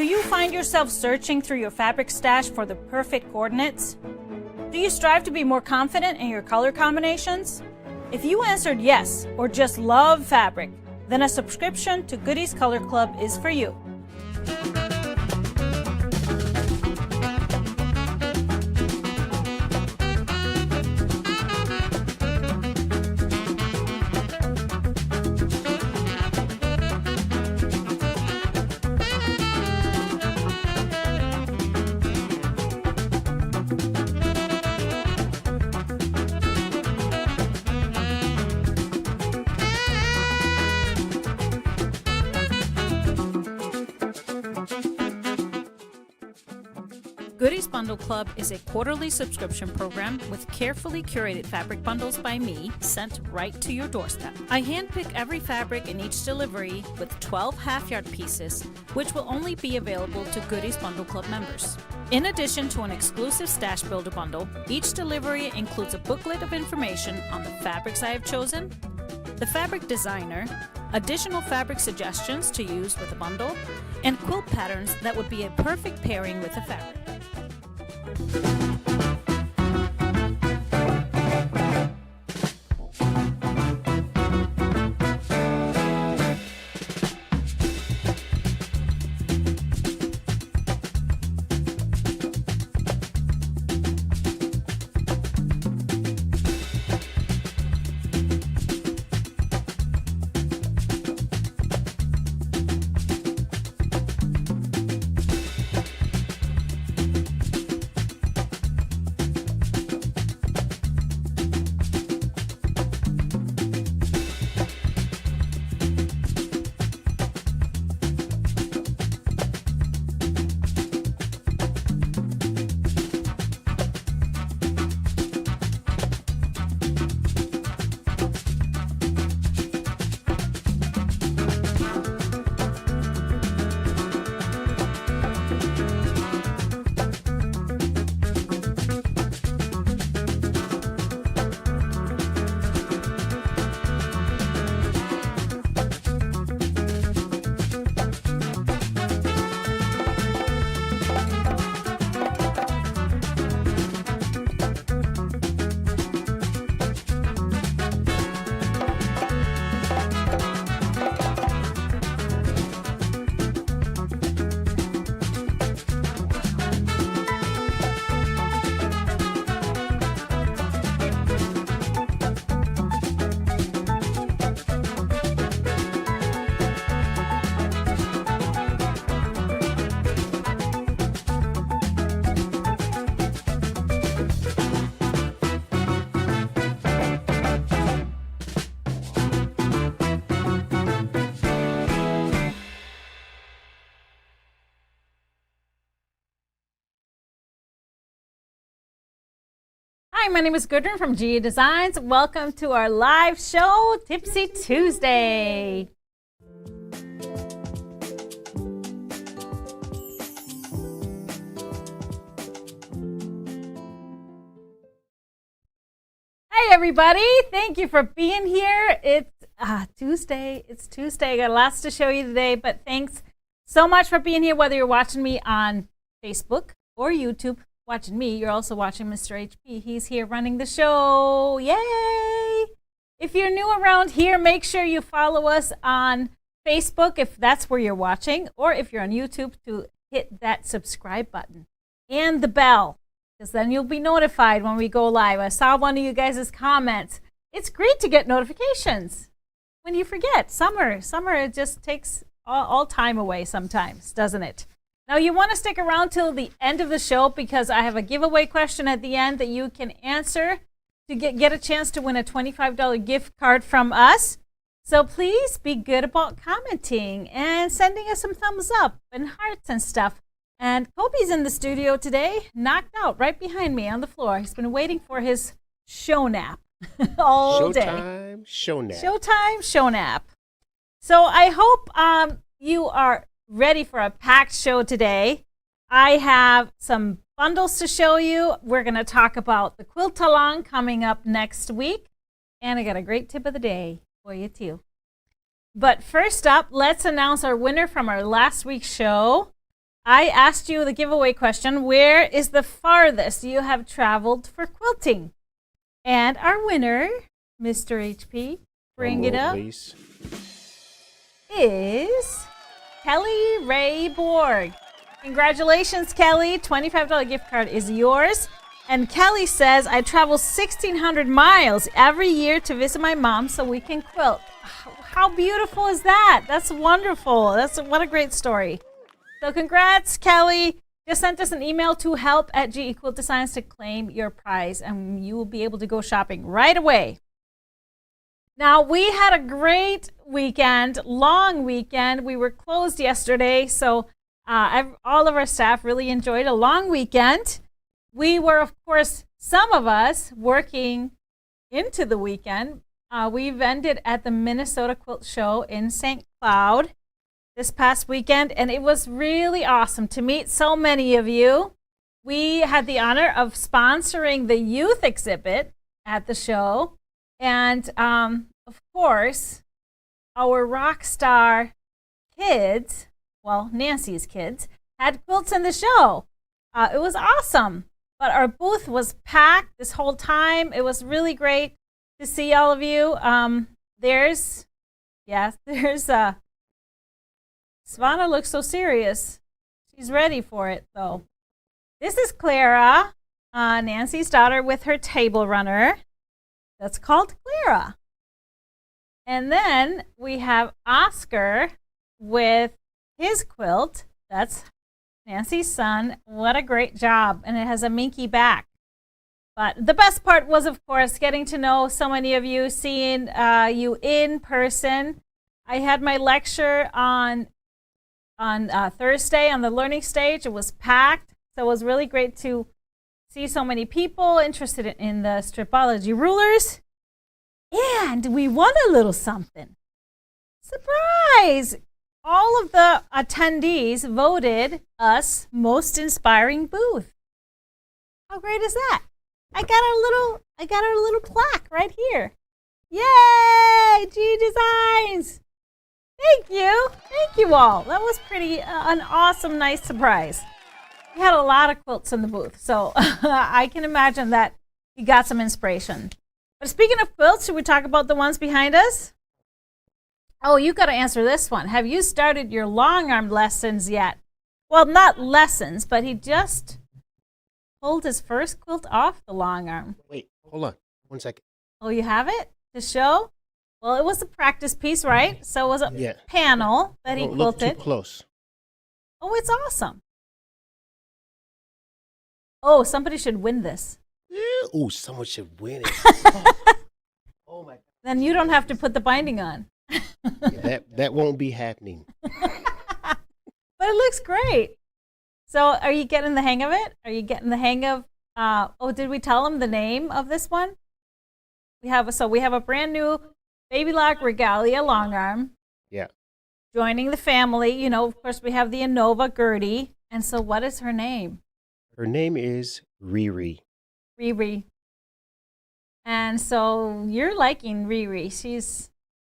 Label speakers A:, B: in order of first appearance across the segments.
A: Do you find yourself searching through your fabric stash for the perfect coordinates? Do you strive to be more confident in your color combinations? If you answered yes, or just love fabric, then a subscription to Goodies Color Club is for you. Goodies Bundle Club is a quarterly subscription program with carefully curated fabric bundles by me sent right to your doorstep. I handpick every fabric in each delivery with 12 half-yard pieces, which will only be available to Goodies Bundle Club members. In addition to an exclusive Stash Builder bundle, each delivery includes a booklet of information on the fabrics I have chosen, the fabric designer, additional fabric suggestions to use with the bundle, and quilt patterns that would be a perfect pairing with the fabric. Hi, my name is Gudrun from GE Designs. Welcome to our live show, Tipsy Tuesday. Hi, everybody. Thank you for being here. It's Tuesday. It's Tuesday. I got lots to show you today, but thanks so much for being here, whether you're watching me on Facebook or YouTube. Watching me, you're also watching Mr. HP. He's here running the show. Yay! If you're new around here, make sure you follow us on Facebook if that's where you're watching, or if you're on YouTube, to hit that subscribe button and the bell, because then you'll be notified when we go live. I saw one of you guys' comments. It's great to get notifications when you forget. Summer, it just takes all time away sometimes, doesn't it? Now, you want to stick around till the end of the show because I have a giveaway question at the end that you can answer to get a chance to win a $25 gift card from us. So please be good about commenting and sending us some thumbs up and hearts and stuff. And Kobe's in the studio today, knocked out right behind me on the floor. He's been waiting for his show nap all day.
B: Showtime, show nap.
A: Showtime, show nap. So I hope you are ready for a packed show today. I have some bundles to show you. We're going to talk about the quilt along coming up next week. And I got a great tip of the day for you too. But first up, let's announce our winner from our last week's show. I asked you the giveaway question, where is the farthest you have traveled for quilting? And our winner, Mr. HP, bring it up, please, is Kelly Ray Borg. Congratulations, Kelly. $25 gift card is yours. And Kelly says, I travel 1,600 miles every year to visit my mom so we can quilt. How beautiful is that? That's wonderful. What a great story. So congrats, Kelly. Just sent us an email to help@GEQuiltDesigns to claim your prize, and you will be able to go shopping right away. Now, we had a great weekend, long weekend. We were closed yesterday, so all of our staff really enjoyed a long weekend. We were, of course, some of us working into the weekend. We've ended at the Minnesota Quilt Show in St. Cloud this past weekend, and it was really awesome to meet so many of you. We had the honor of sponsoring the youth exhibit at the show, and of course, our rock star kids, well, Nancy's kids, had quilts in the show. It was awesome, but our booth was packed this whole time. It was really great to see all of you. There's Svana looks so serious. She's ready for it, though. This is Clara, Nancy's daughter, with her table runner. That's called Clara. And then we have Oscar with his quilt. That's Nancy's son. What a great job. And it has a Minky back. But the best part was, of course, getting to know so many of you, seeing you in person. I had my lecture on Thursday on the learning stage. It was packed, so it was really great to see so many people interested in the stripology rulers. And we won a little something. Surprise! All of the attendees voted us most inspiring booth. How great is that? I got a little plaque right here. Yay! G Designs! Thank you all. That was an awesome, nice surprise. We had a lot of quilts in the booth, so I can imagine that you got some inspiration. But speaking of quilts, should we talk about the ones behind us? Oh, you got to answer this one. Have you started your long arm lessons yet? Well, not lessons, but he just pulled his first quilt off the long arm.
B: Wait, hold on 1 second.
A: Oh, you have it to show? Well, it was a practice piece, right? So it was a panel that he quilted.
B: Look too close.
A: Oh, it's awesome. Oh, somebody should win this.
B: Oh, someone should win it. Oh my God.
A: Then you don't have to put the binding on.
B: That won't be happening.
A: But it looks great. So are you getting the hang of it? Are you getting the hang of, did we tell them the name of this one? We have a brand new Baby Lock Regalia long arm.
B: Yeah.
A: Joining the family. You know, of course, we have the Innova Gertie. And so what is her name?
B: Her name is Riri.
A: Riri. And so you're liking Riri. She's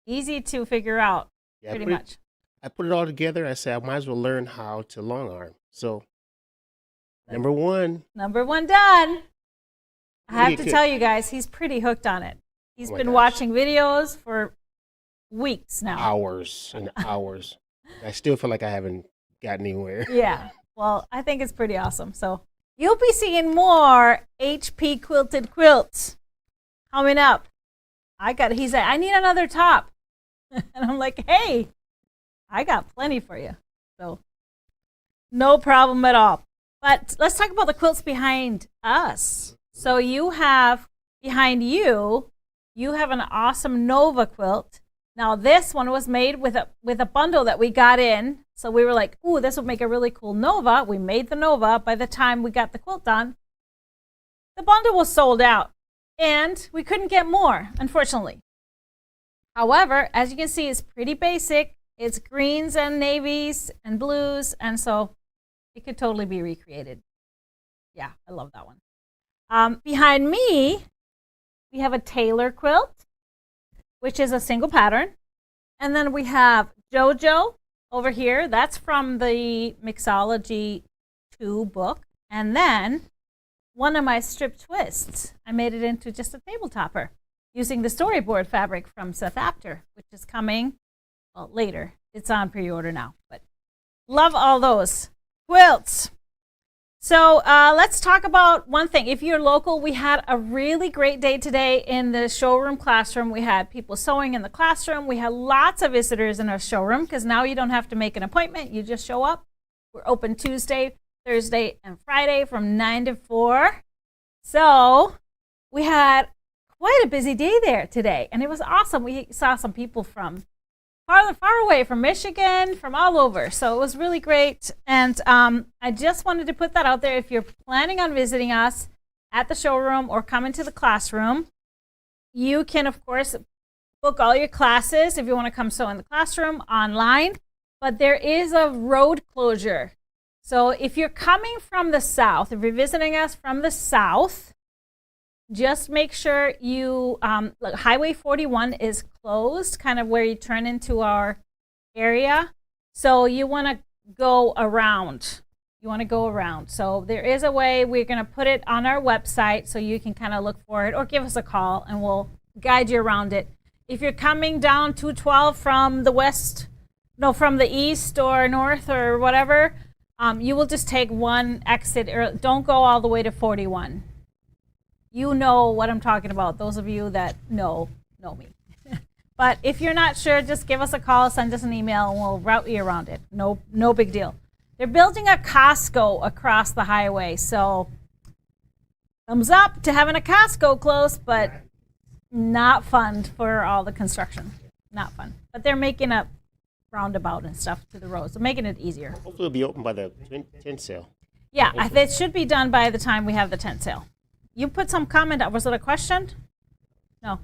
A: easy to figure out, pretty much.
B: I put it all together. I said I might as well learn how to long arm. So, number one
A: done. I have to tell you guys, he's pretty hooked on it. He's been watching videos for weeks now.
B: Hours and hours. I still feel like I haven't gotten anywhere.
A: Yeah. Well, I think it's pretty awesome. So you'll be seeing more HP quilted quilts coming up. He said, I need another top. And I'm like, hey, I got plenty for you. So no problem at all. But let's talk about the quilts behind us. So you have behind you have an awesome Nova quilt. Now this one was made with a bundle that we got in. So we were like, ooh, this would make a really cool Nova. We made the Nova. By the time we got the quilt done, the bundle was sold out. And we couldn't get more, unfortunately. However, as you can see, it's pretty basic. It's greens and navies and blues. And so it could totally be recreated. Yeah, I love that one. Behind me, we have a Taylor quilt, which is a single pattern. And then we have JoJo over here, that's from the Mixology 2 book. And then one of my strip twists, I made it into just a table topper using the storyboard fabric from Seth Apter, which is coming later. It's on pre-order now, but love all those quilts. So let's talk about one thing. If you're local, we had a really great day today in the showroom classroom. We had people sewing in the classroom. We had lots of visitors in our showroom because now you don't have to make an appointment. You just show up. We're open Tuesday, Thursday, and Friday from 9 to 4. So we had quite a busy day there today, and it was awesome. We saw some people from far away, from Michigan, from all over. So it was really great. And I just wanted to put that out there. If you're planning on visiting us at the showroom or coming to the classroom, you can, of course, book all your classes if you want to come sew in the classroom online. But there is a road closure. So if you're coming from the south, if you're visiting us from the south, just make sure you, Highway 41 is closed, kind of where you turn into our area. So you want to go around. So there is a way. We're going to put it on our website so you can kind of look for it or give us a call and we'll guide you around it. If you're coming down 212 from the west, from the east or north or whatever, you will just take one exit, or don't go all the way to 41. You know what I'm talking about, those of you that know me. But if you're not sure, just give us a call, send us an email, and we'll route you around it. No big deal. They're building a Costco across the highway, so thumbs up to having a Costco close, but not fun for all the construction. Not fun. But they're making a roundabout and stuff to the road, so making it easier.
B: Hopefully it'll be open by the tent sale.
A: Yeah, it should be done by the time we have the tent sale. You put some comment up. Was it a question? No.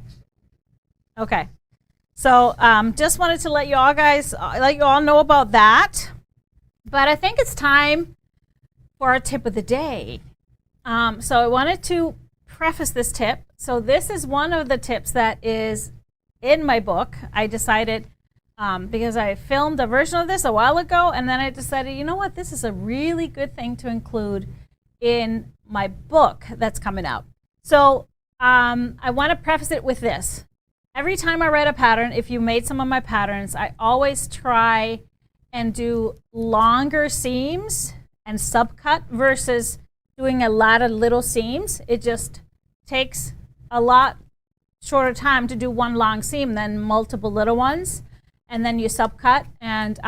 A: Okay. So just wanted to let you all know about that. But I think it's time for our tip of the day. So I wanted to preface this tip. So this is one of the tips that is in my book. I decided because I filmed a version of this a while ago, and then I decided, you know what, this is a really good thing to include in my book that's coming out. So I want to preface it with this. Every time I write a pattern, if you made some of my patterns, I always try and do longer seams and subcut versus doing a lot of little seams. It just takes a lot shorter time to do one long seam than multiple little ones. And then you subcut, and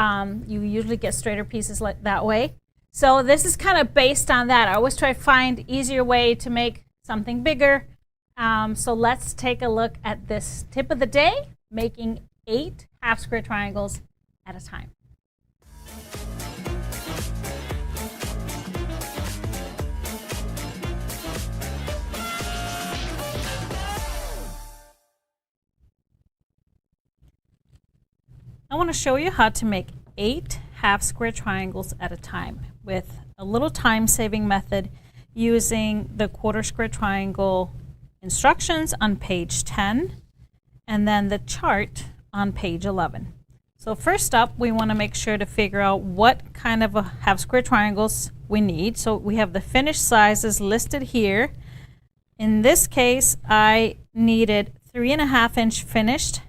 A: you usually get straighter pieces like that way. So this is kind of based on that. I always try to find easier way to make something bigger. So let's take a look at this tip of the day, making 8 half square triangles at a time. I want to show you how to make 8 half square triangles at a time with a little time-saving method using the quarter square triangle instructions on page 10 and then the chart on page 11. So first up, we want to make sure to figure out what kind of a half square triangles we need. So we have the finished sizes listed here. In this case, I needed 3.5 inch finished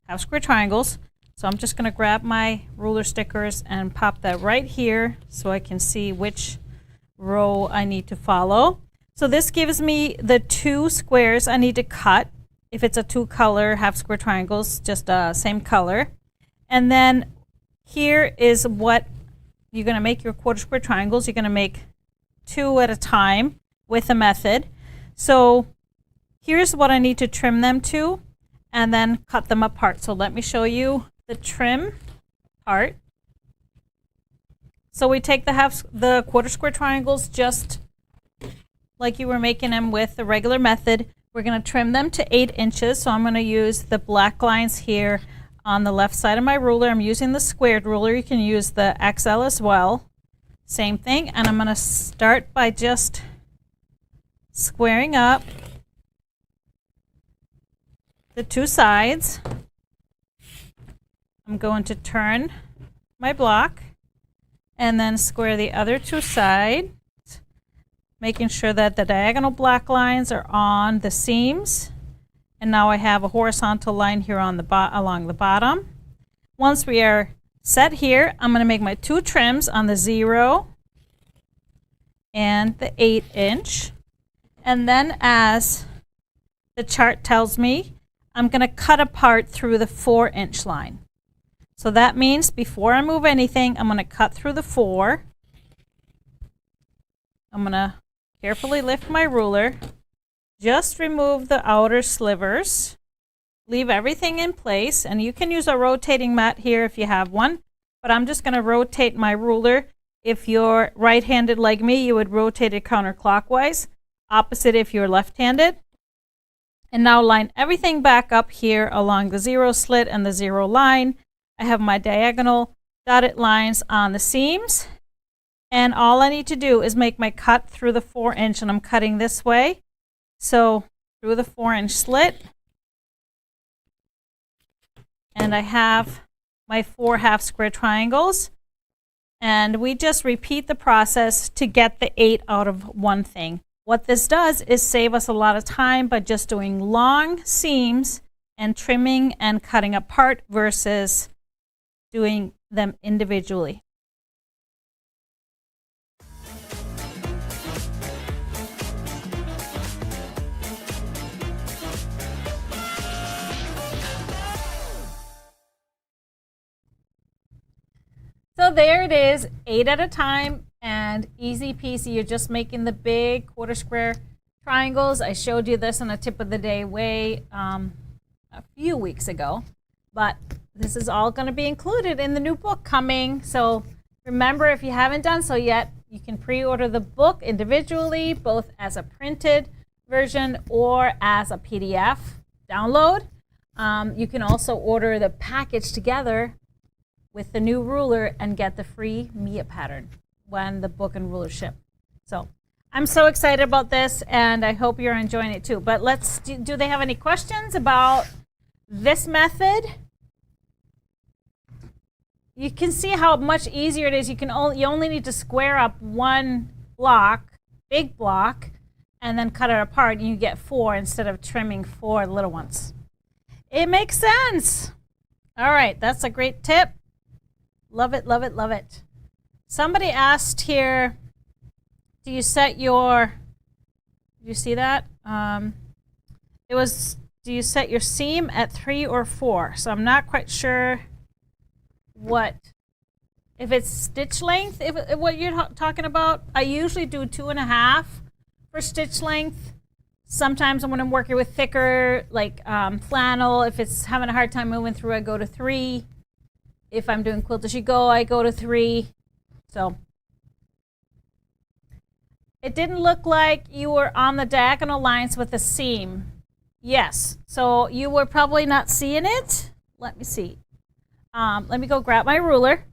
A: half square triangles. So I'm just going to grab my ruler stickers and pop that right here so I can see which row I need to follow. So this gives me the 2 squares I need to cut. If it's a 2-color half square triangles, just same color. And then here is what you're going to make your quarter square triangles. You're going to make 2 at a time with a method. So here's what I need to trim them to and then cut them apart. So let me show you the trim part. So we take the quarter square triangles just like you were making them with the regular method. We're going to trim them to 8 inches. So I'm going to use the black lines here on the left side of my ruler. I'm using the squared ruler. You can use the XL as well. Same thing. And I'm going to start by just squaring up the 2 sides. I'm going to turn my block and then square the other two sides, making sure that the diagonal black lines are on the seams. And now I have a horizontal line here on the along the bottom. Once we are set here, I'm going to make my two trims on the 0 and the 8-inch. And then, as the chart tells me, I'm going to cut apart through the 4-inch line. So that means before I move anything, I'm going to cut through the 4. I'm going to carefully lift my ruler, just remove the outer slivers, leave everything in place, and you can use a rotating mat here if you have one, but I'm just going to rotate my ruler. If you're right-handed like me, you would rotate it counterclockwise, opposite if you're left-handed. And now line everything back up here along the 0 slit and the 0 line. I have my diagonal dotted lines on the seams, and all I need to do is make my cut through the 4-inch, and I'm cutting this way. So through the 4-inch slit, and I have my 4 half square triangles, and we just repeat the process to get the 8 out of one thing. What this does is save us a lot of time by just doing long seams and trimming and cutting apart versus doing them individually. So there it is, 8 at a time, and easy peasy. You're just making the big quarter square triangles. I showed you this on a tip of the day a few weeks ago, but this is all going to be included in the new book coming. So remember, if you haven't done so yet, you can pre-order the book individually, both as a printed version or as a PDF download. You can also order the package together with the new ruler and get the free Mia pattern when the book and ruler ship. So I'm so excited about this, and I hope you're enjoying it too. But do they have any questions about this method? You can see how much easier it is. You only need to square up one block, big block, and then cut it apart, and you get 4 instead of trimming 4 little ones. It makes sense. All right, that's a great tip. Love it, love it, love it. Somebody asked here, do you set your, did you see that? It was, do you set your seam at 3 or 4? So I'm not quite sure if it's stitch length, what you're talking about. I usually do 2.5 for stitch length. Sometimes when I'm working with thicker, like flannel, if it's having a hard time moving through, I go to 3. If I'm doing quilt as you go, I go to 3. So it didn't look like you were on the diagonal lines with the seam. Yes, so you were probably not seeing it. Let me see. Let me go grab my ruler.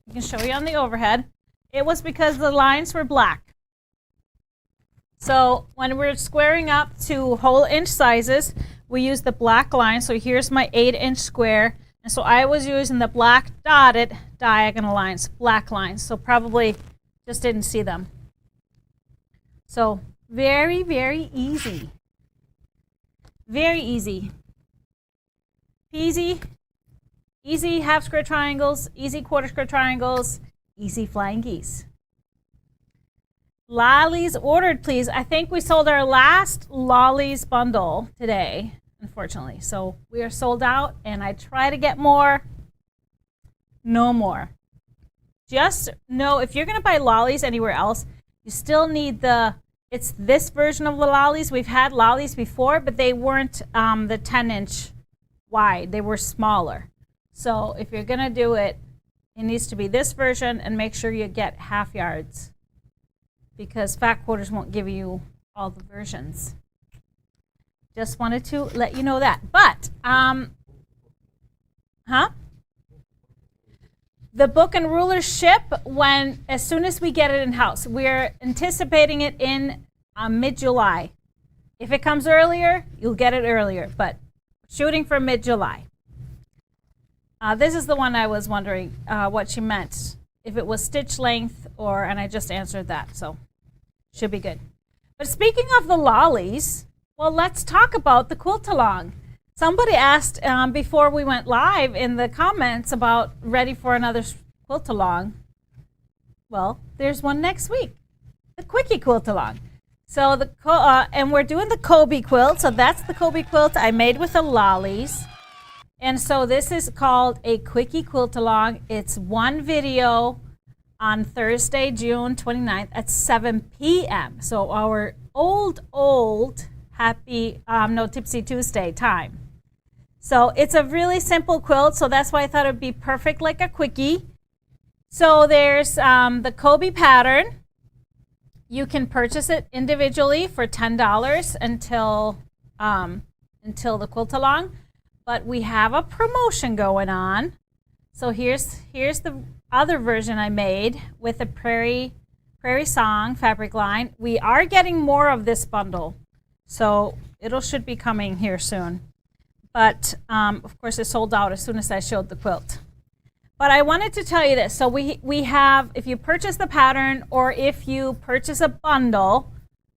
A: I can show you on the overhead. It was because the lines were black. So when we're squaring up to whole inch sizes, we use the black line. So here's my 8-inch square. And so I was using the black dotted diagonal lines, black lines. So probably just didn't see them. So very, very easy. Very easy. Peasy. Easy half square triangles, easy quarter square triangles, easy flying geese. Lollies ordered, please. I think we sold our last Lollies bundle today, unfortunately. So we are sold out, and I try to get more. No more. Just know if you're going to buy Lollies anywhere else, you still need it's this version of the Lollies. We've had Lollies before, but they weren't the 10-inch wide. They were smaller. So if you're going to do it, it needs to be this version, and make sure you get half yards, because fat quarters won't give you all the versions. Just wanted to let you know that. But, the book and ruler ship as soon as we get it in house. We're anticipating it in mid-July. If it comes earlier, you'll get it earlier, but shooting for mid-July. This is the one I was wondering what she meant, if it was stitch length and I just answered that, so should be good. But speaking of the lollies, well, let's talk about the quilt along. Somebody asked before we went live in the comments about ready for another quilt along. Well, there's one next week, the Quickie quilt along. So and we're doing the Kobe quilt. So that's the Kobe quilt I made with the lollies. And so this is called a Quickie quilt along. It's one video on Thursday, June 29th at 7 p.m. So our old happy, Tipsy Tuesday time. So it's a really simple quilt, so that's why I thought it would be perfect like a quickie. So there's the Kobe pattern. You can purchase it individually for $10 until the quilt along, but we have a promotion going on. So here's the other version I made with the Prairie Song fabric line. We are getting more of this bundle, so should be coming here soon. But of course it sold out as soon as I showed the quilt. But I wanted to tell you this. So we have, if you purchase the pattern or if you purchase a bundle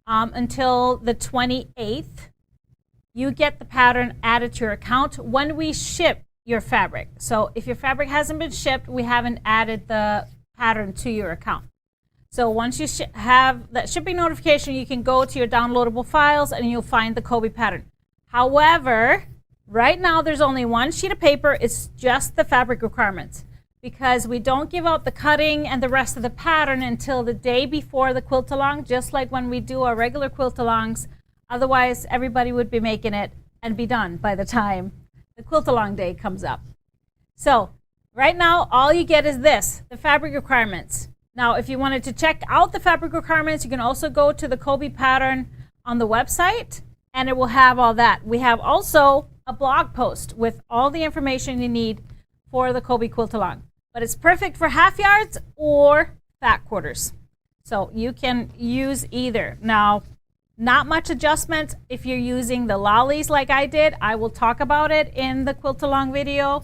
A: until the 28th, you get the pattern added to your account when we ship your fabric. So if your fabric hasn't been shipped, we haven't added the pattern to your account. So once you have that shipping notification, you can go to your downloadable files and you'll find the Kobe pattern. However, right now there's only one sheet of paper. It's just the fabric requirements, because we don't give out the cutting and the rest of the pattern until the day before the quilt along, just like when we do our regular quilt alongs. Otherwise, everybody would be making it and be done by the time the quilt along day comes up. So right now, all you get is this, the fabric requirements. Now, if you wanted to check out the fabric requirements, you can also go to the Kobe pattern on the website, and it will have all that. We have also a blog post with all the information you need for the Kobe quilt along. But it's perfect for half yards or fat quarters. So you can use either. Now, not much adjustment if you're using the lollies like I did. I will talk about it in the quilt along video.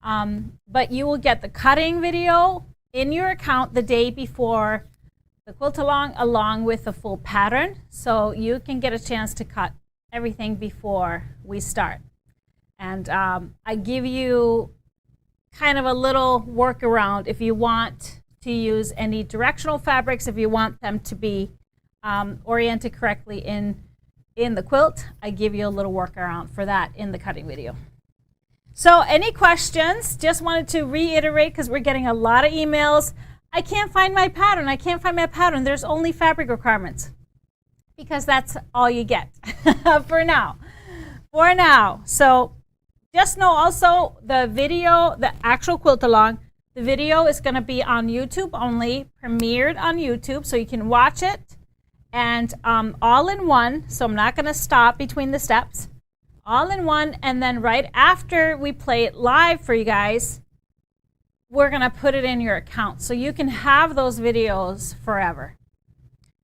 A: But you will get the cutting video in your account the day before the quilt along with the full pattern. So you can get a chance to cut everything before we start. And I give you kind of a little workaround if you want to use any directional fabrics, if you want them to be oriented correctly in the quilt. I give you a little workaround for that in the cutting video. So any questions? Just wanted to reiterate, because we're getting a lot of emails. I can't find my pattern. I can't find my pattern. There's only fabric requirements, because that's all you get for now. For now. So just know also the video, the actual quilt along, the video is going to be on YouTube only, premiered on YouTube, so you can watch it and all in one. So I'm not going to stop between the steps. All in one, and then right after we play it live for you guys, we're going to put it in your account so you can have those videos forever.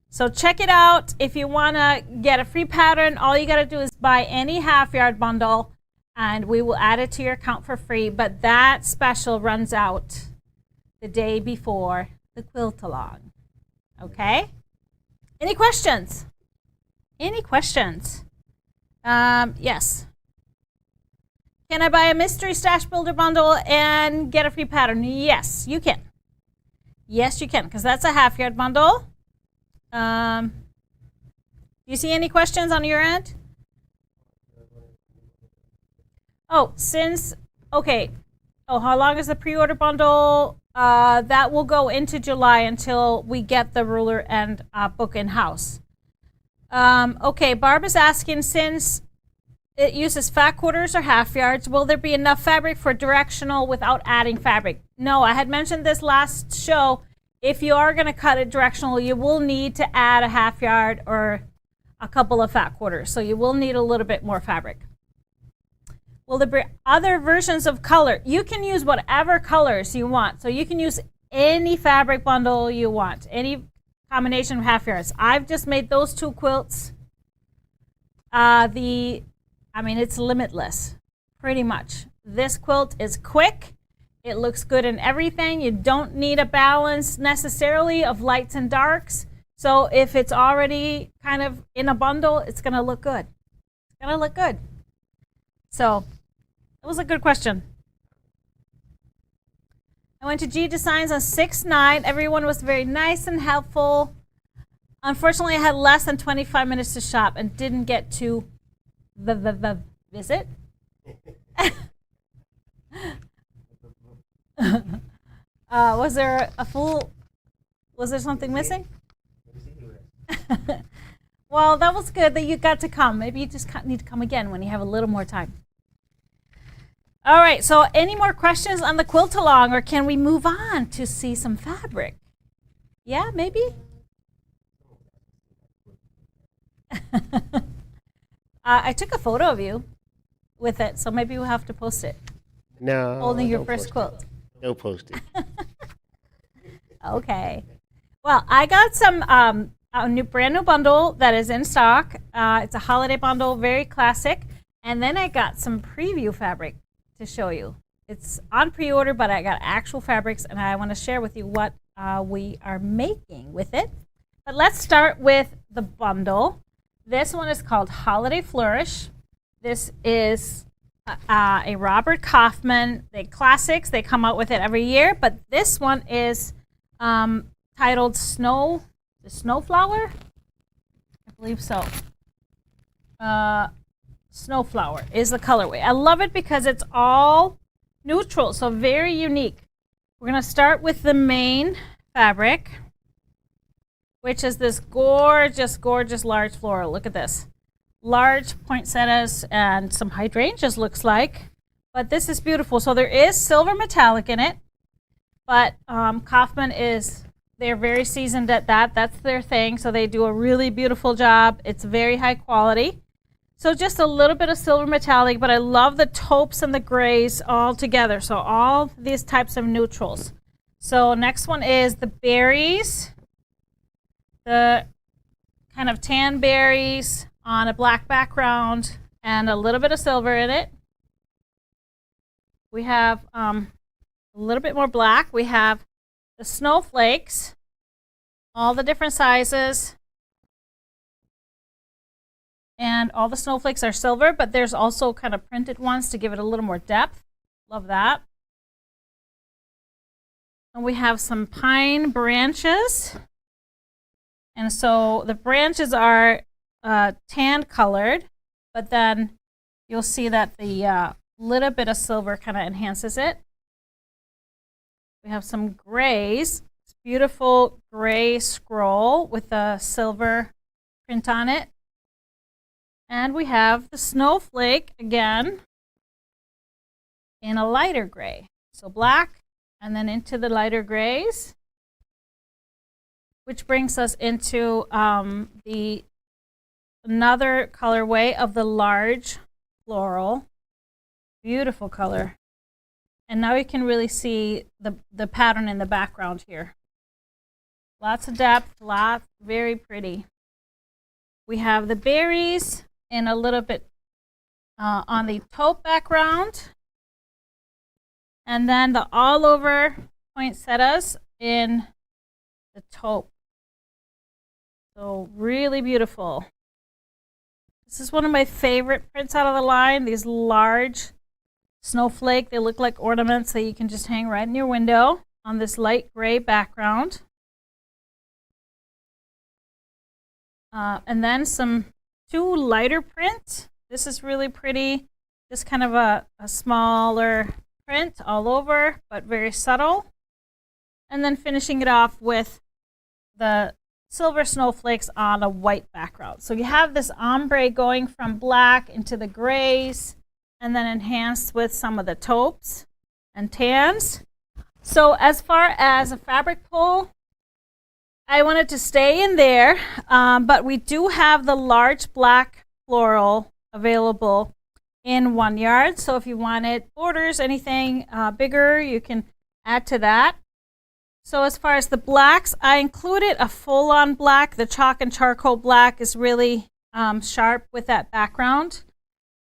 A: So check it out. If you want to get a free pattern, all you got to do is buy any half yard bundle and we will add it to your account for free. But that special runs out the day before the quilt along. Okay? Any questions? Any questions? Yes. Can I buy a mystery stash builder bundle and get a free pattern? Yes, you can. Yes, you can, because that's a half yard bundle. Do you see any questions on your end? Oh, okay. Oh, how long is the pre-order bundle? That will go into July until we get the ruler and book in-house. Okay, Barb is asking, since it uses fat quarters or half yards, will there be enough fabric for directional without adding fabric? No, I had mentioned this last show. If you are going to cut it directional, you will need to add a half yard or a couple of fat quarters. So you will need a little bit more fabric. Will there be other versions of color? You can use whatever colors you want. So you can use any fabric bundle you want, any combination of half yards. I've just made those two quilts. I mean, it's limitless, pretty much. This quilt is quick. It looks good in everything. You don't need a balance necessarily of lights and darks. So if it's already kind of in a bundle, it's going to look good. It's going to look good. So it was a good question. I went to G Designs on 6/9. Everyone was very nice and helpful. Unfortunately, I had less than 25 minutes to shop and didn't get to visit. Was there something missing? Well, that was good that you got to come. Maybe you just need to come again when you have a little more time. All right, so any more questions on the quilt along, or can we move on to see some fabric? Yeah, maybe? I took a photo of you with it, so maybe we'll have to post it.
B: No.
A: Holding your first quilt.
B: Don't post it.
A: Okay. Well, I got some a brand new bundle that is in stock. It's a holiday bundle, very classic. And then I got some preview fabric to show you. It's on pre-order, but I got actual fabrics, and I want to share with you what we are making with it. But let's start with the bundle. This one is called Holiday Flourish. This is a Robert Kaufman. The classics, they come out with it every year, but this one is titled Snowflower? I believe so. Snowflower is the colorway. I love it because it's all neutral, so very unique. We're going to start with the main fabric, which is this gorgeous, gorgeous large floral. Look at this. Large poinsettias and some hydrangeas, looks like. But this is beautiful. So there is silver metallic in it, but Kaufman they're very seasoned at that. That's their thing, so they do a really beautiful job. It's very high quality. So just a little bit of silver metallic, but I love the taupes and the grays all together. So all these types of neutrals. So next one is the berries, the kind of tan berries on a black background and a little bit of silver in it. We have a little bit more black. We have the snowflakes, all the different sizes. And all the snowflakes are silver, but there's also kind of printed ones to give it a little more depth. Love that. And we have some pine branches. And so the branches are tan colored, but then you'll see that the little bit of silver kind of enhances it. We have some grays. It's beautiful gray scroll with a silver print on it. And we have the snowflake again in a lighter gray. So black and then into the lighter grays, which brings us into another colorway of the large floral. Beautiful color. And now you can really see the pattern in the background here. Lots of depth, very pretty. We have the berries in a little bit on the taupe background. And then the all over poinsettias in the taupe. So really beautiful. This is one of my favorite prints out of the line. These large snowflake, they look like ornaments that you can just hang right in your window on this light gray background. And then two lighter prints. This is really pretty. Just kind of a smaller print all over, but very subtle. And then finishing it off with the silver snowflakes on a white background. So you have this ombre going from black into the grays and then enhanced with some of the taupes and tans. So as far as a fabric pull, I wanted to stay in there, but we do have the large black floral available in 1 yard. So if you wanted borders, anything bigger, you can add to that. So as far as the blacks, I included a full-on black. The chalk and charcoal black is really sharp with that background.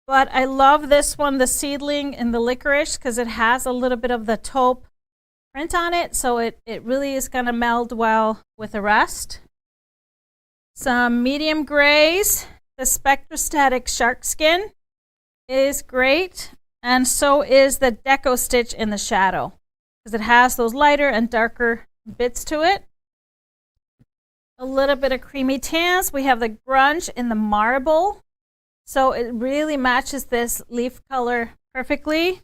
A: But I love this one, the seedling in the licorice, because it has a little bit of the taupe print on it, so it really is going to meld well with the rest. Some medium grays. The Spectrostatic Shark Skin is great, and so is the Deco Stitch in the shadow, because it has those lighter and darker bits to it. A little bit of creamy tans. We have the Grunge in the marble, so it really matches this leaf color perfectly.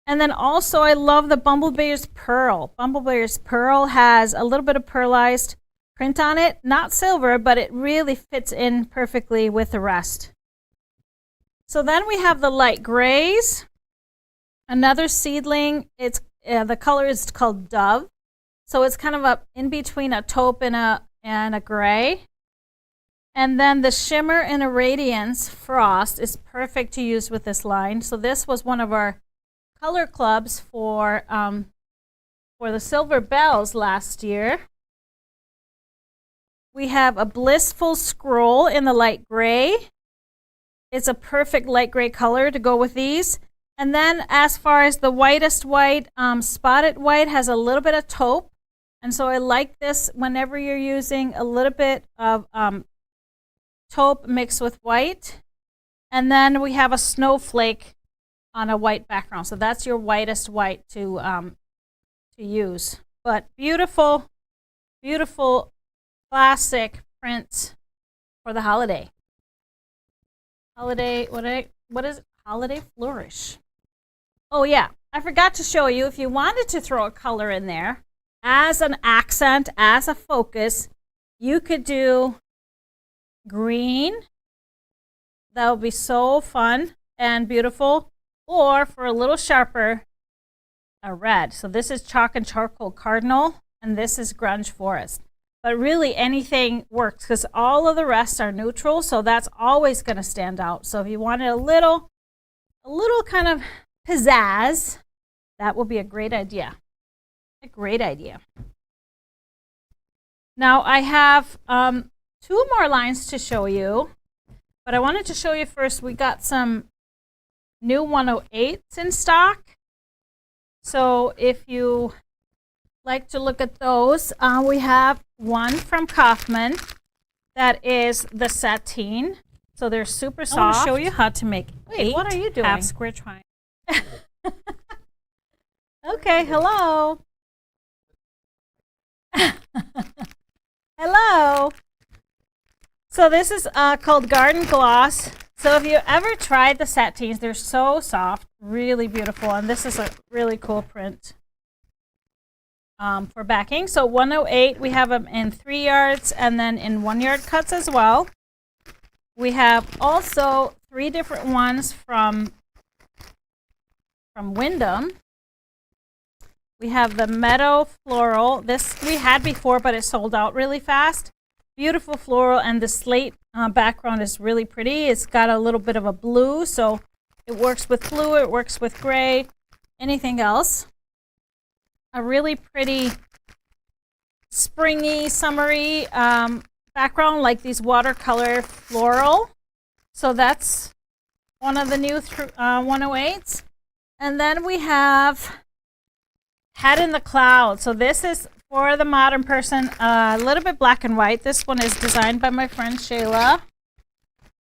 A: And then also I love the Bumblebear's Pearl. Bumblebear's Pearl has a little bit of pearlized print on it, not silver, but it really fits in perfectly with the rest. So then we have the light grays, another seedling. It's the color is called Dove, so it's kind of up in between a taupe and a gray. And then the Shimmer and a Radiance Frost is perfect to use with this line. So this was one of our color clubs for the Silver Bells last year. We have a Blissful Scroll in the light gray. It's a perfect light gray color to go with these. And then as far as the whitest white, Spotted White has a little bit of taupe. And so I like this whenever you're using a little bit of taupe mixed with white. And then we have a Snowflake on a white background. So that's your whitest white to use. But beautiful, beautiful classic prints for the holiday. Holiday, what is it? Holiday Flourish. Oh yeah, I forgot to show you, if you wanted to throw a color in there as an accent, as a focus, you could do green. That would be so fun and beautiful. Or for a little sharper, a red. So this is Chalk and Charcoal Cardinal, and this is Grunge Forest. But really anything works, because all of the rest are neutral, so that's always going to stand out. So if you wanted a little kind of pizzazz, that will be a great idea. A great idea. Now I have 2 more lines to show you, but I wanted to show you first, we got some new 108s in stock. So if you like to look at those, we have one from Kaufman that is the sateen. So they're super soft. I want to show you how to make 8
C: what are you doing?
A: half square triangles. Okay, hello. Hello. So this is called Garden Gloss. So if you ever tried the sateens, they're so soft, really beautiful, and this is a really cool print for backing. So 108, we have them in 3 yards and then in 1 yard cuts as well. We have also 3 different ones from Wyndham. We have the Meadow Floral. This we had before, but it sold out really fast. Beautiful floral, and the slate background is really pretty. It's got a little bit of a blue, so it works with blue, it works with gray, anything else. A really pretty springy, summery background, like these watercolor floral. So that's one of the new 108s. And then we have Head in the Clouds. So this is for the modern person, a little bit black and white. This one is designed by my friend Shayla,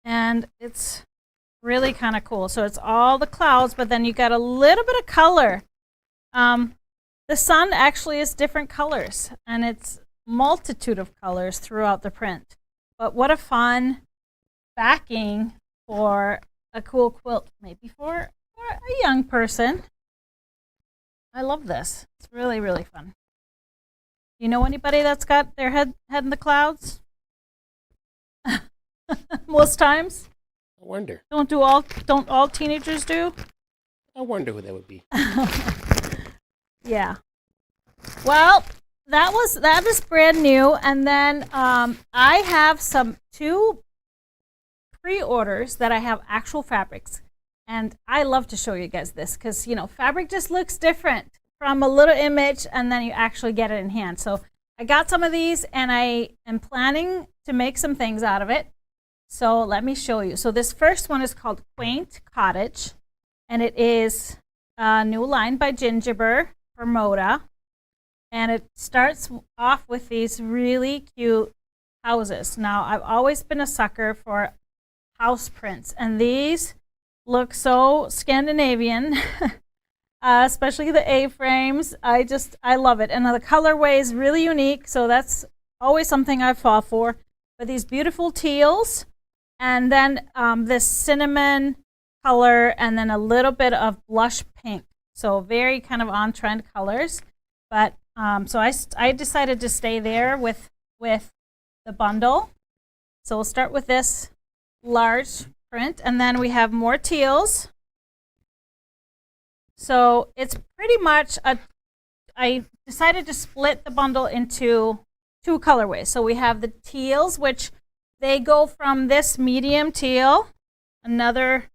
A: and it's really kind of cool. So it's all the clouds, but then you got a little bit of color. The sun actually is different colors, and it's multitude of colors throughout the print. But what a fun backing for a cool quilt, maybe for a young person. I love this. It's really, really fun. You know anybody that's got their head in the clouds? Most times.
B: I wonder.
A: Don't all teenagers do?
B: I wonder who that would be.
A: Yeah. Well, that is brand new, and then I have 2 pre-orders that I have actual fabrics, and I love to show you guys this because fabric just looks different from a little image, and then you actually get it in hand. So I got some of these, and I am planning to make some things out of it. So let me show you. So this first one is called Quaint Cottage, and it is a new line by Gingerbread for Moda. And it starts off with these really cute houses. Now, I've always been a sucker for house prints, and these look so Scandinavian, especially the A-frames. I love it. And the colorway is really unique, so that's always something I fall for. But these beautiful teals, and then this cinnamon color, and then a little bit of blush pink. So very kind of on-trend colors. But so I decided to stay there with the bundle. So we'll start with this large print, and then we have more teals. So it's pretty much I decided to split the bundle into two colorways. So we have the teals, which they go from this medium teal, another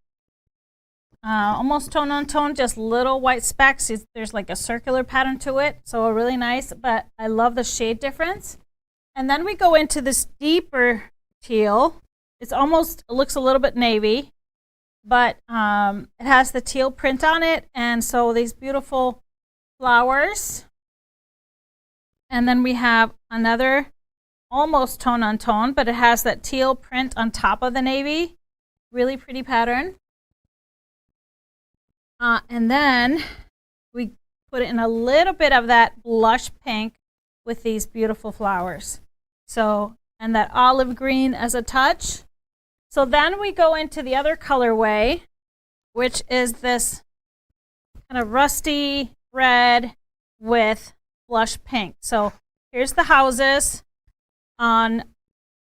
A: almost tone on tone, just little white specks. There's like a circular pattern to it, so really nice, but I love the shade difference. And then we go into this deeper teal. It looks a little bit navy, but it has the teal print on it, and so these beautiful flowers. And then we have another almost tone on tone, but it has that teal print on top of the navy. Really pretty pattern. And then we put in a little bit of that blush pink with these beautiful flowers. So, and that olive green as a touch. So then we go into the other colorway, which is this kind of rusty red with blush pink. So here's the houses on,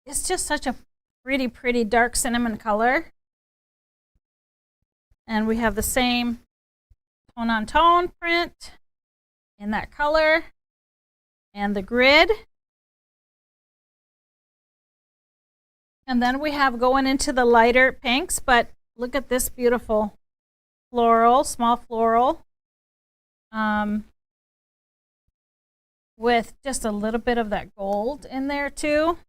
A: it's just such a pretty, pretty dark cinnamon color. And we have the same tone on tone print in that color and the grid. And then we have going into the lighter pinks, but look at this beautiful floral, small floral, with just a little bit of that gold in there too.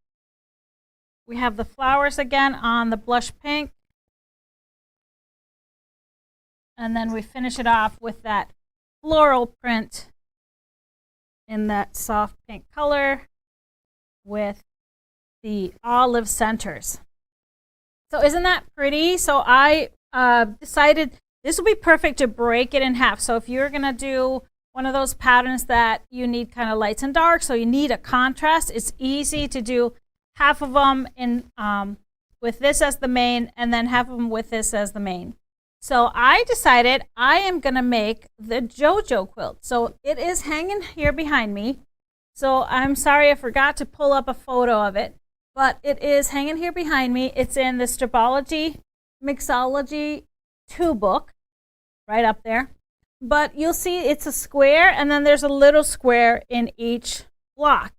A: We have the flowers again on the blush pink. And then we finish it off with that floral print in that soft pink color with the olive centers. So isn't that pretty? So I decided this would be perfect to break it in half. So if you're going to do one of those patterns that you need kind of lights and darks, so you need a contrast, it's easy to do half of them in with this as the main, and then half of them with this as the main. So I decided I am going to make the JoJo quilt. So it is hanging here behind me. So I'm sorry I forgot to pull up a photo of it, but it is hanging here behind me. It's in the Stripology Mixology 2 book, right up there. But you'll see it's a square, and then there's a little square in each block.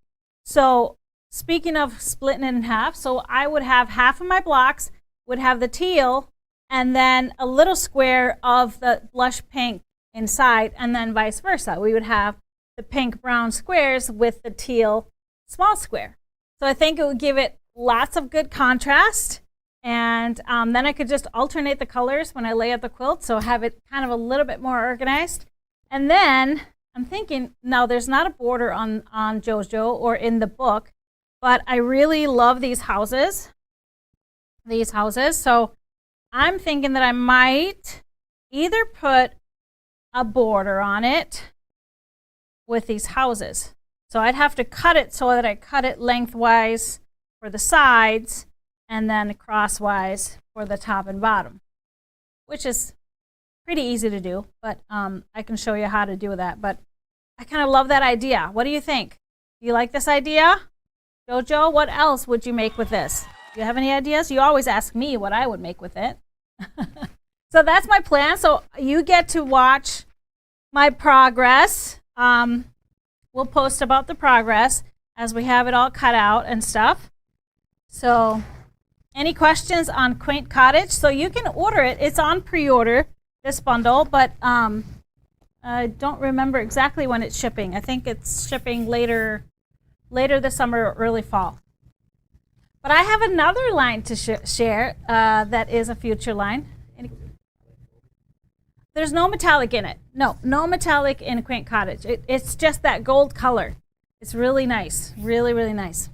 A: So speaking of splitting it in half, so I would have half of my blocks would have the teal, and then a little square of the blush pink inside, and then vice versa. We would have the pink brown squares with the teal small square. So I think it would give it lots of good contrast, and then I could just alternate the colors when I lay out the quilt, so have it kind of a little bit more organized. And then I'm thinking, now there's not a border on JoJo or in the book, but I really love these houses. So I'm thinking that I might either put a border on it with these houses. So I'd have to cut it so that I cut it lengthwise for the sides and then crosswise for the top and bottom, which is pretty easy to do, but I can show you how to do that. But I kind of love that idea. What do you think? Do you like this idea? JoJo, what else would you make with this? Do you have any ideas? You always ask me what I would make with it. So that's my plan. So you get to watch my progress. We'll post about the progress as we have it all cut out and stuff. So any questions on Quaint Cottage? So you can order it. It's on pre-order, this bundle, but I don't remember exactly when it's shipping. I think it's shipping later this summer or early fall. But I have another line to share that is a future line. There's no metallic in it. No metallic in Quaint Cottage. It's just that gold color. It's really nice, really, really nice.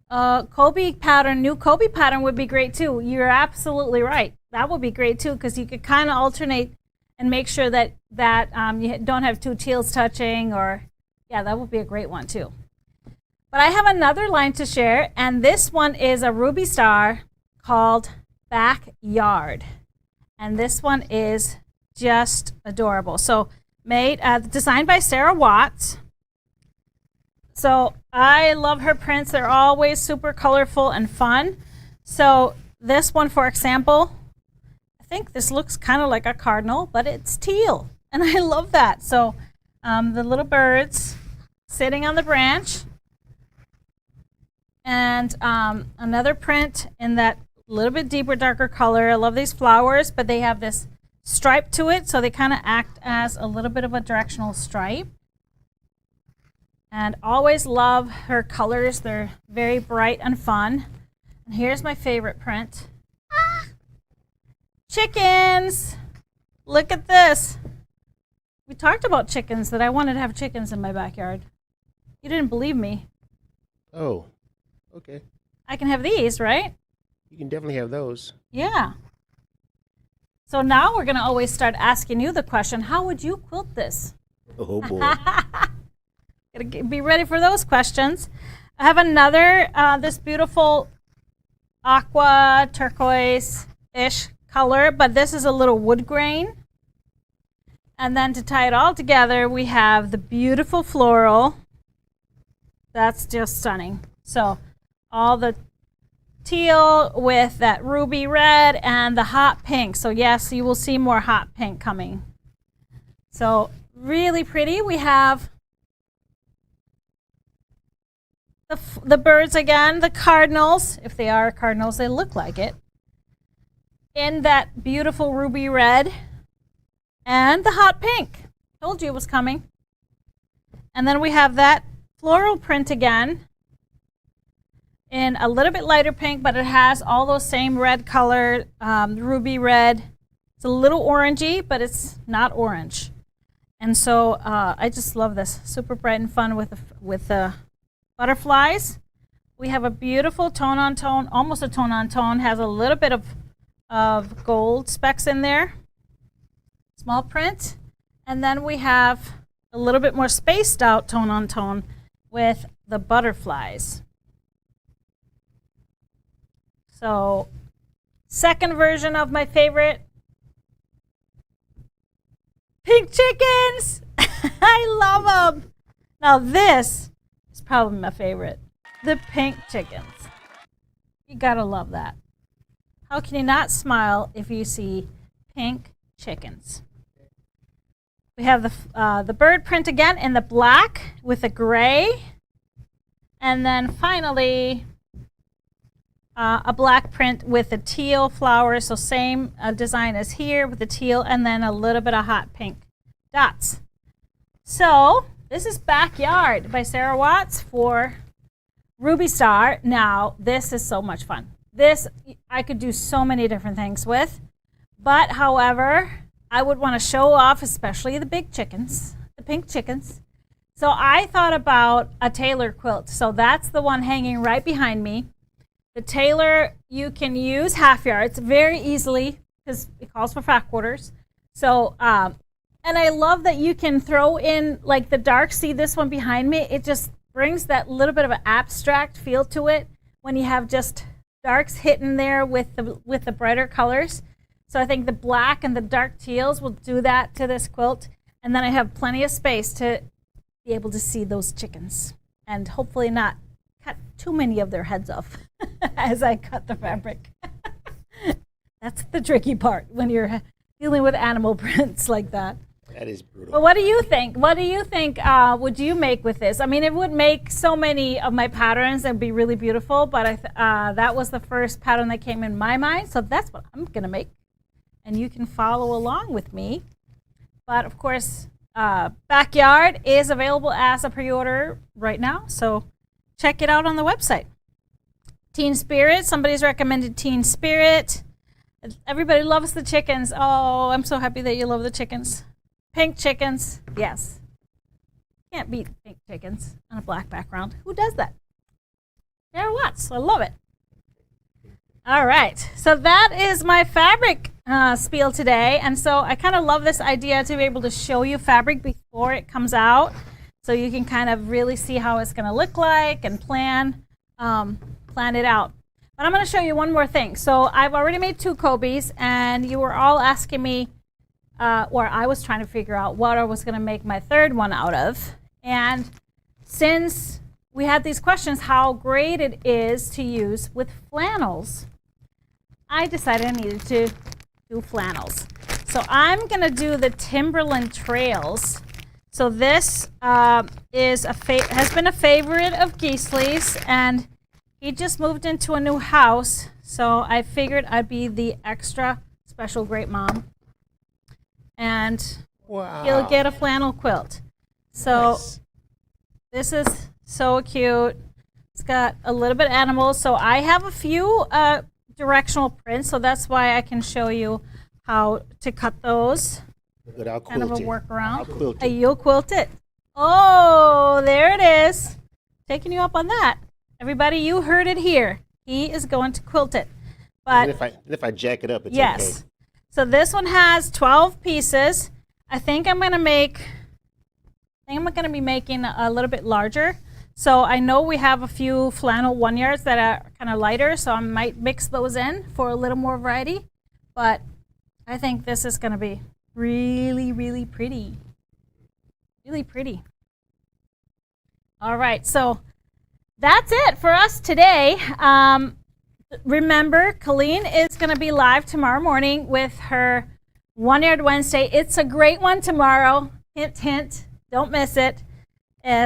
A: Kobe pattern, new Kobe pattern would be great too. You're absolutely right. That would be great too, because you could kind of alternate and make sure that you don't have two teals touching, or yeah, that would be a great one too. But I have another line to share, and this one is a ruby star called Backyard, and this one is just adorable. So designed by Sarah Watts. So I love her prints. They're always super colorful and fun. So this one, for example, I think this looks kind of like a cardinal, but it's teal, and I love that. So the little birds sitting on the branch, and another print in that little bit deeper, darker color. I love these flowers, but they have this stripe to it, so they kind of act as a little bit of a directional stripe. And always love her colors. They're very bright and fun. And here's my favorite print. Chickens! Look at this. We talked about chickens, that I wanted to have chickens in my backyard. You didn't believe me.
B: Oh, okay.
A: I can have these, right?
B: You can definitely have those.
A: Yeah. So now we're going to always start asking you the question, how would you quilt this?
B: Oh, boy.
A: Gotta be ready for those questions. I have another, this beautiful aqua turquoise-ish color, but this is a little wood grain. And then to tie it all together, we have the beautiful floral. That's just stunning. So all the teal with that ruby red and the hot pink. So yes, you will see more hot pink coming. So really pretty. We have the birds again, the cardinals. If they are cardinals, they look like it. In that beautiful ruby red and the hot pink. Told you it was coming. And then we have that floral print again in a little bit lighter pink, but it has all those same red color, ruby red. It's a little orangey, but it's not orange. And so I just love this. Super bright and fun with the butterflies. We have a beautiful tone-on-tone, almost a tone-on-tone, has a little bit of gold specks in there. Small print. And then we have a little bit more spaced out tone-on-tone with the butterflies. So, second version of my favorite, pink chickens. I love them. Now this is probably my favorite, the pink chickens. You gotta love that. How can you not smile if you see pink chickens? We have the bird print again in the black with the gray, and then finally a black print with the teal flowers, so same design as here with the teal, and then a little bit of hot pink dots. So this is Backyard by Sarah Watts for Ruby Star. Now this is so much fun. This I could do so many different things with, but however, I would want to show off especially the big chickens, the pink chickens. So I thought about a tailor quilt. So that's the one hanging right behind me. The tailor, you can use half yards very easily because it calls for fat quarters. So, and I love that you can throw in like the dark. See this one behind me? It just brings that little bit of an abstract feel to it when you have just darks hidden there with the brighter colors. So I think the black and the dark teals will do that to this quilt. And then I have plenty of space to be able to see those chickens and hopefully not cut too many of their heads off as I cut the fabric. That's the tricky part when you're dealing with animal prints like that.
B: That is brutal.
A: But what do you think? What do you think would you make with this? I mean, it would make so many of my patterns and be really beautiful, but that was the first pattern that came in my mind, so that's what I'm going to make. And you can follow along with me. But of course, Backyard is available as a pre-order right now, so check it out on the website. Teen Spirit, somebody's recommended Teen Spirit. Everybody loves the chickens. Oh, I'm so happy that you love the chickens. Pink chickens, yes. Can't beat pink chickens on a black background. Who does that? Sarah Watts, I love it. All right, so that is my fabric spiel today. And so I kind of love this idea to be able to show you fabric before it comes out, so you can kind of really see how it's going to look like and plan it out. But I'm going to show you one more thing. So I've already made 2 Kobe's, and you were all asking me, or I was trying to figure out what I was going to make my 3rd one out of. And since we had these questions, how great it is to use with flannels, I decided I needed to do flannels. So I'm going to do the Timberland Trails. So this has been a favorite of Geesley's, and he just moved into a new house, so I figured I'd be the extra special great mom, and he'll get a flannel quilt. So nice. This is so cute. It's got a little bit of animals, so I have a few directional prints, so that's why I can show you how to cut those. Kind of a workaround. You'll quilt it. Oh, there it is. Taking you up on that. Everybody, you heard it here. He is going to quilt it. But
B: if I jack it up, it's
A: yes.
B: Okay.
A: So this one has 12 pieces. I think I'm going to be making a little bit larger. So I know we have a few flannel 1-yards that are kind of lighter, so I might mix those in for a little more variety. But I think this is going to be really, really pretty. Really pretty. All right, so that's it for us today. Remember, Colleen is going to be live tomorrow morning with her 1-Yard Wednesday. It's a great one tomorrow. Hint, hint. Don't miss it.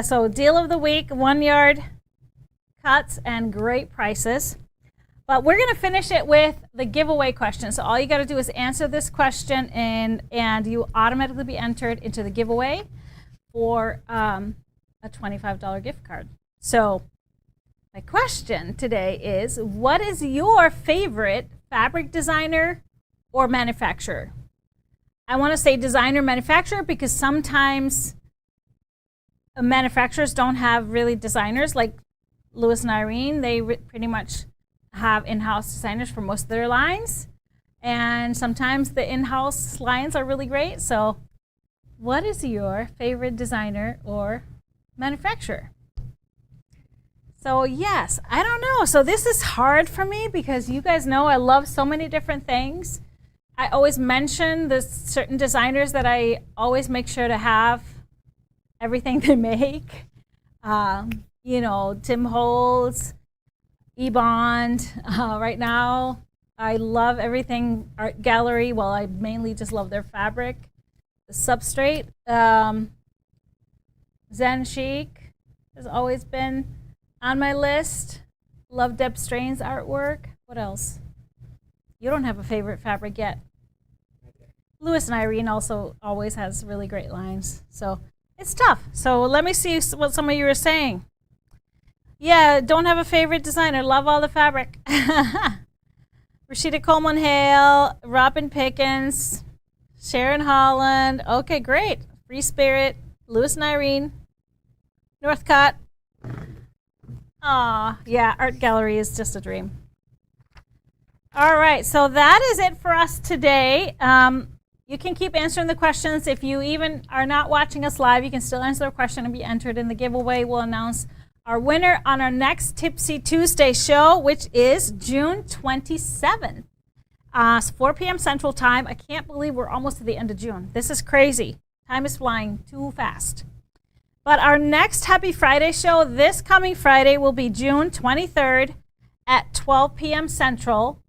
A: So deal of the week, 1-yard cuts and great prices. But we're going to finish it with the giveaway question. So all you got to do is answer this question, and you automatically be entered into the giveaway for a $25 gift card. So my question today is, what is your favorite fabric designer or manufacturer? I want to say designer manufacturer because sometimes manufacturers don't have really designers like Louis and Irene. They pretty much have in-house designers for most of their lines, and sometimes the in-house lines are really great. So what is your favorite designer or manufacturer? So yes, I don't know. So this is hard for me because you guys know I love so many different things. I always mention the certain designers that I always make sure to have everything they make. You know, Tim Holtz, E-Bond. Right now, I love everything Art Gallery. Well, I mainly just love their fabric. The substrate. Zen Chic has always been on my list. Love Deb Strain's artwork. What else? You don't have a favorite fabric yet. Louis and Irene also always has really great lines. So it's tough. So let me see what some of you are saying. Yeah, don't have a favorite designer. Love all the fabric. Rashida Coleman Hale, Robin Pickens, Sharon Holland. Okay, great. Free Spirit, Louis and Irene, Northcott. Aw, yeah, Art Gallery is just a dream. All right, so that is it for us today. You can keep answering the questions. If you even are not watching us live, you can still answer the question and be entered in the giveaway. We'll announce our winner on our next Tipsy Tuesday show, which is June 27th, 4 p.m. Central Time. I can't believe we're almost to the end of June. This is crazy. Time is flying too fast. But our next Happy Friday show this coming Friday will be June 23rd at 12 p.m. Central.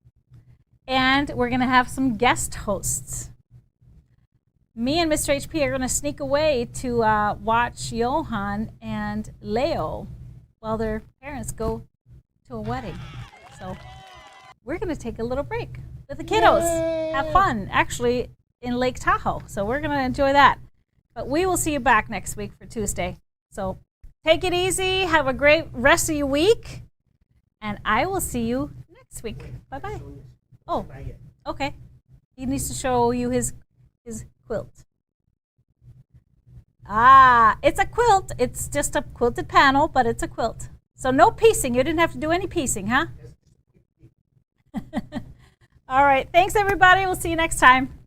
A: And we're going to have some guest hosts. Me and Mr. HP are going to sneak away to watch Johan and Leo while their parents go to a wedding. So we're going to take a little break with the kiddos. Yay. Have fun, actually, in Lake Tahoe. So we're going to enjoy that. But we will see you back next week for Tuesday. So take it easy. Have a great rest of your week. And I will see you next week. Bye-bye. Oh, okay. He needs to show you his quilt. Ah, it's a quilt. It's just a quilted panel, but it's a quilt. So no piecing. You didn't have to do any piecing, huh? All right. Thanks, everybody. We'll see you next time.